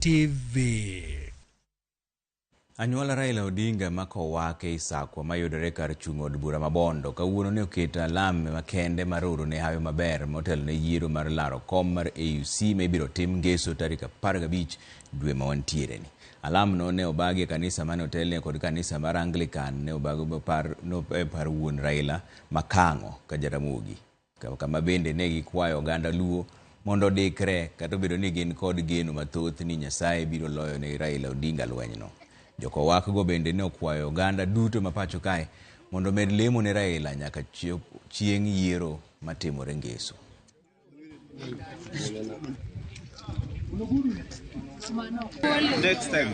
TV. Anyuola Raila Odinga mako wake Isakwa mayudore kar chung' od bura mabondo kawuono ne oketo alam makende mar oro ne hayo maber motelo ne yiero mar laro kom mar AUC mibiro tim ngeso tarik 15 dwe ma wantiere ni. Alam no ne obagi kanisa mane otelne kod kanisa mar Anglican ne obago par wuon Raila Makango ka Jaramogi. Kama bende ne gikwayo oganda Luo mondo dikre kata bedo ni gin kod geno mathoth ni Nyasaye biro loyo ne Raila Odinga lwenyno. Joko wakgo bende ne okwayo oganda duto mapacho kae mondo med lemo ne Raila nyaka chieng' yiero matimore ngeso. Next time.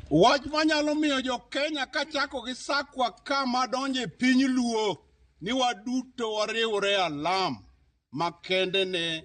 Wach manyalo miyo jo Kenya kachako gi Sakwa kama donje piny Luo ni waduto wariwre alam makende ne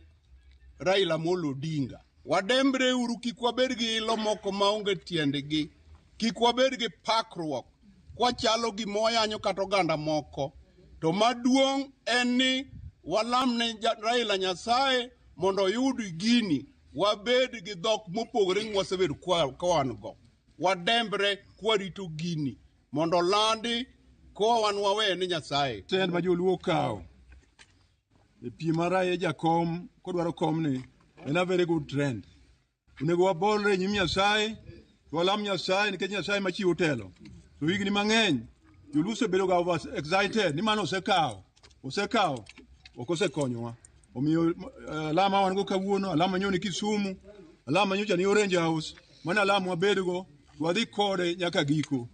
Raila Molo Odinga. Wadembre uru kik wabed gi ilo moko maonge tiendgi. Kik wabed gi pakruok. Kwachalo gi moyanyo kata oganda moko. To maduong' en ni walam ne Raila Nyasaye mondo yud gini. Wabed gi dhok mopogore ng'wasebedo kawan go. Wadembre kwarito gini. Mondo landi ko wan wawe ni Nyasaye. Tend ma joluo kao. E piem maraye jakom kodwaro kom ni en a very good trend. Unego wabolre nyim Nyasaye, walam Nyasaye nikech Nyasaye machiwo telo. So higni mang'eny joluo sebedo ga over excited ni mano osekawo ok osekonyowa. Omiyo alama wan go kawuono, alama nyoni Kisumu, alama nyocha ni Orange House, mana alama wabedo go wadhi kode nyaka giko.